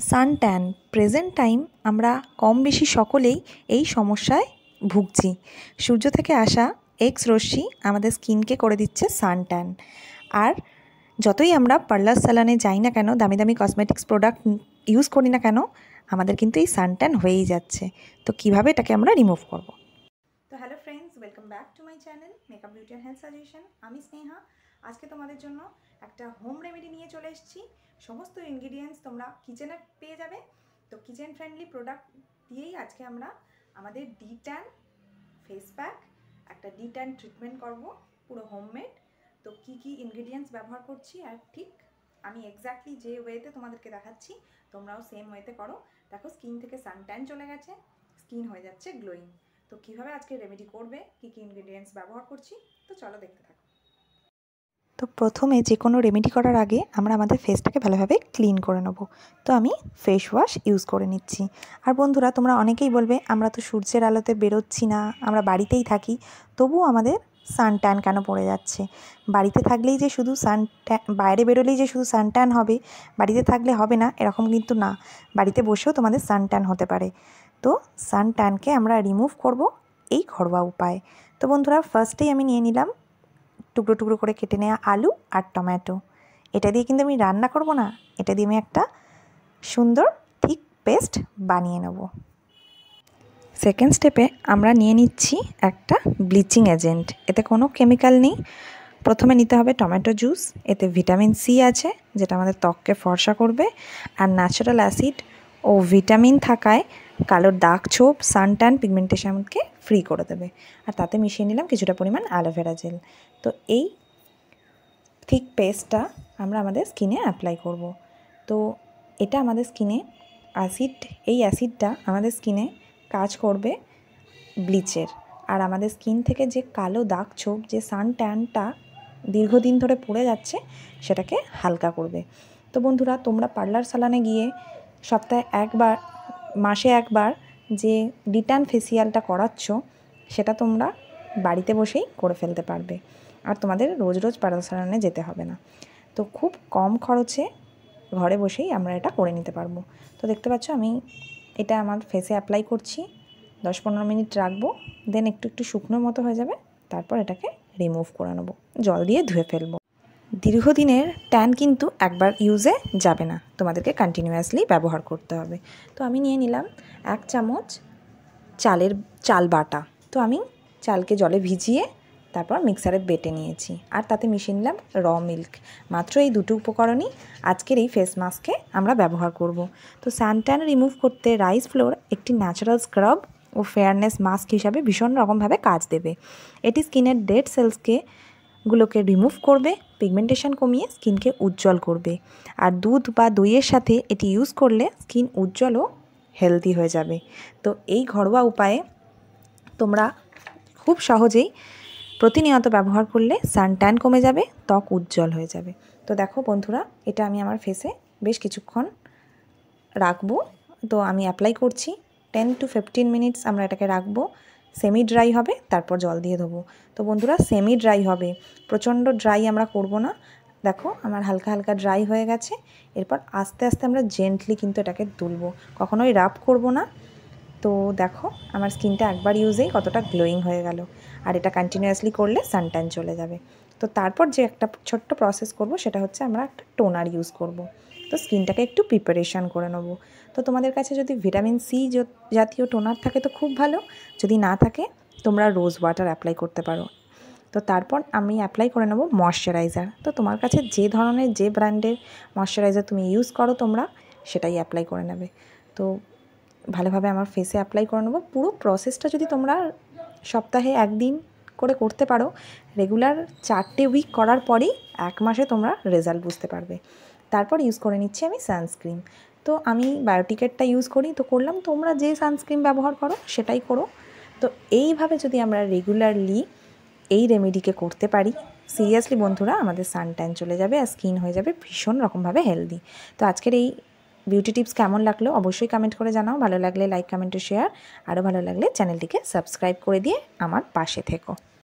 সান tan present time আমরা কম বেশি সকলেই এই সমস্যায় ভুগছি। সূর্য থেকে আসা এক্স রশ্মি আমাদের স্কিনকে করে দিচ্ছে সান ট্যান। আর যতই আমরা পার্লার স্যালনে যাই না কেন, দামি দামি কসমেটিক্স প্রোডাক্ট ইউজ করি না কেন, আমাদের কিন্তু এই সান ট্যান হয়েই যাচ্ছে। তো কিভাবে এটাকে আমরা রিমুভ করব? তো hello friends, welcome back to my channel makeup beauty and health suggestion. আমি স্নেহা। আজকে তোমাদের জন্য একটা হোম রেমেডি নিয়ে চলে এসেছি। সমস্ত ইনগ্রিডিয়েন্টস তোমরা কিচেনে পেয়ে যাবে। তো কিচেন ফ্রেন্ডলি প্রোডাক্ট দিয়েই আজকে আমরা আমাদের ডি-ট্যান ফেস প্যাক, একটা ডি-ট্যান ট্রিটমেন্ট করব, পুরো হোমমেড। তো কি কি ইনগ্রিডিয়েন্টস ব্যবহার করছি আর ঠিক আমি এক্স্যাক্টলি যে ওয়েতে তোমাদেরকে দেখাচ্ছি তোমরাও সেম ওয়েতে করো। দেখো, স্কিন থেকে সান ট্যান চলে গেছে, স্কিন হয়ে যাচ্ছে গ্লোয়িং। তো কীভাবে আজকে রেমেডি করবে, কী কী ইনগ্রিডিয়েন্টস ব্যবহার করছি, তো চলো দেখতে থাকো। তো প্রথমে যে কোনো রেমেডি করার আগে আমরা আমাদের ফেসটাকে ভালোভাবে ক্লিন করে নেব। তো আমি ফেস ওয়াশ ইউজ করে নিচ্ছি। আর বন্ধুরা, তোমরা অনেকেই বলবে আমরা তো সূর্যের আলোতে বেরোচ্ছি না, আমরা বাড়িতেই থাকি, তবুও আমাদের সান ট্যান কেন পড়ে যাচ্ছে? বাড়িতে থাকলেই যে শুধু বাইরে বেরোলেই যে শুধু সান ট্যান হবে, বাড়িতে থাকলে হবে না, এরকম কিন্তু না। বাড়িতে বসেও তোমাদের সান ট্যান হতে পারে। তো সান ট্যানকে আমরা রিমুভ করব এই ঘরোয়া উপায়ে। তো বন্ধুরা, ফার্স্টেই আমি নিয়ে নিলাম টুকরো টুকরো করে কেটে নেওয়া আলু আর টমেটো। এটা দিয়ে কিন্তু আমি রান্না করব না, এটা দিয়ে আমি একটা সুন্দর থিক পেস্ট বানিয়ে নেব। সেকেন্ড স্টেপে আমরা নিয়ে নিচ্ছি একটা ব্লিচিং এজেন্ট। এতে কোনো কেমিক্যাল নেই। প্রথমে নিতে হবে টমেটো জুস। এতে ভিটামিন সি আছে, যেটা আমাদের ত্বককে ফর্সা করবে। আর ন্যাচারাল অ্যাসিড ও ভিটামিন থাকায় কালোর দাগ, ছোপ, সান ট্যান, পিগমেন্টেশনকে ফ্রি করে দেবে। আর তাতে মিশিয়ে নিলাম কিছুটা পরিমাণ অ্যালোভেরা জেল। তো এই থিক পেস্টটা আমরা আমাদের স্কিনে অ্যাপ্লাই করব। তো এটা আমাদের স্কিনে এই অ্যাসিডটা আমাদের স্কিনে কাজ করবে ব্লিচের। আর আমাদের স্কিন থেকে যে কালো দাগ, ছোপ, যে সান ট্যানটা দীর্ঘদিন ধরে পড়ে যাচ্ছে, সেটাকে হালকা করবে। তো বন্ধুরা, তোমরা পার্লার স্যালনে গিয়ে সপ্তাহে একবার, মাসে একবার যে ডি-ট্যান ফেসিয়ালটা করাচ্ছ, সেটা তোমরা বাড়িতে বসেই করে ফেলতে পারবে। আর তোমাদের রোজ রোজ পার্লার স্যালনে যেতে হবে না। তো খুব কম খরচে ঘরে বসেই আমরা এটা করে নিতে পারবো। তো দেখতে পাচ্ছ, আমি এটা আমার ফেসে অ্যাপ্লাই করছি। 10-15 মিনিট রাখবো, দেন একটু একটু শুকনো মতো হয়ে যাবে। তারপর এটাকে রিমুভ করে নেবো, জল দিয়ে ধুয়ে ফেলবো। দীর্ঘদিনের ট্যান কিন্তু একবার ইউজে যাবে না, তোমাদেরকে কন্টিনিউয়াসলি ব্যবহার করতে হবে। তো আমি নিয়ে নিলাম 1 চামচ চাল বাটা। তো আমি চালকে জলে ভিজিয়ে তারপর মিক্সারে বেটে নিয়েছি। আর তাতে মিশিয়ে নিলাম র মিল্ক। মাত্র এই দুটো উপকরণই আজকের এই ফেস মাস্কে আমরা ব্যবহার করব। তো সান ট্যান রিমুভ করতে রাইস ফ্লোর একটি ন্যাচারাল স্ক্রাব ও ফেয়ারনেস মাস্ক হিসাবে ভীষণ রকমভাবে কাজ দেবে। এটি স্কিনের ডেড সেলসগুলোকে রিমুভ করবে, পিগমেন্টেশন কমিয়ে স্কিনকে উজ্জ্বল করবে। আর দুধ বা দইয়ের সাথে এটি ইউজ করলে স্কিন উজ্জ্বল ও হেলদি হয়ে যাবে। তো এই ঘরোয়া উপায়ে তোমরা খুব সহজেই প্রতিনিয়ত ব্যবহার করলে সান ট্যান কমে যাবে, ত্বক উজ্জ্বল হয়ে যাবে। তো দেখো বন্ধুরা, এটা আমি আমার ফেসে বেশ কিছুক্ষণ রাখবো। তো আমি অ্যাপ্লাই করছি। 10-15 মিনিটস আমরা এটাকে রাখবো। সেমি ড্রাই হবে, তারপর জল দিয়ে ধোবো। তো বন্ধুরা, সেমি ড্রাই হবে, প্রচণ্ড ড্রাই আমরা করব না। দেখো, আমার হালকা হালকা ড্রাই হয়ে গেছে। এরপর আস্তে আস্তে আমরা জেন্টলি কিন্তু এটাকে তুলবো, কখনোই রাব করব না। তো দেখো, আমার স্কিনটা একবার ইউজেই কতটা গ্লোয়িং হয়ে গেল। আর এটা কন্টিনিউয়াসলি করলে সান ট্যান চলে যাবে। তো তারপর যে একটা ছোট্ট প্রসেস করব, সেটা হচ্ছে আমরা একটা টোনার ইউজ করব। তো স্কিনটাকে একটু প্রিপারেশান করে নেব। তো তোমাদের কাছে যদি ভিটামিন সি জাতীয় টোনার থাকে তো খুব ভালো, যদি না থাকে তোমরা রোজ ওয়াটার অ্যাপ্লাই করতে পারো। তো তারপর আমি অ্যাপ্লাই করে নেব ময়শ্চারাইজার। তো তোমার কাছে যে ধরনের, যে ব্র্যান্ডের ময়শ্চারাইজার তুমি ইউজ করো, তোমরা সেটাই অ্যাপ্লাই করে নেবে। তো ভালোভাবে আমার ফেসে অ্যাপ্লাই করে নেবো। পুরো প্রসেসটা যদি তোমরা সপ্তাহে 1 দিন করে করতে পারো, রেগুলার 4টে উইক করার পরেই 1 মাসে তোমরা রেজাল্ট বুঝতে পারবে। তারপর ইউজ করে নিচ্ছি আমি সানস্ক্রিন। তো আমি বায়োটিকেরটা ইউজ করি, তো করলাম। তোমরা যে সানস্ক্রিন ব্যবহার করো সেটাই করো। তো এইভাবে যদি আমরা রেগুলারলি এই রেমেডিকে করতে পারি, সিরিয়াসলি বন্ধুরা, আমাদের সান ট্যান চলে যাবে আর স্কিন হয়ে যাবে ভীষণ রকমভাবে হেলদি। তো আজকের এই বিউটি টিপস কেমন লাগলো অবশ্যই কমেন্ট করে জানাও। ভালো লাগলে লাইক, কমেন্ট ও শেয়ার। আরও ভালো লাগলে চ্যানেলটিকে সাবস্ক্রাইব করে দিয়ে আমার পাশে থেকো।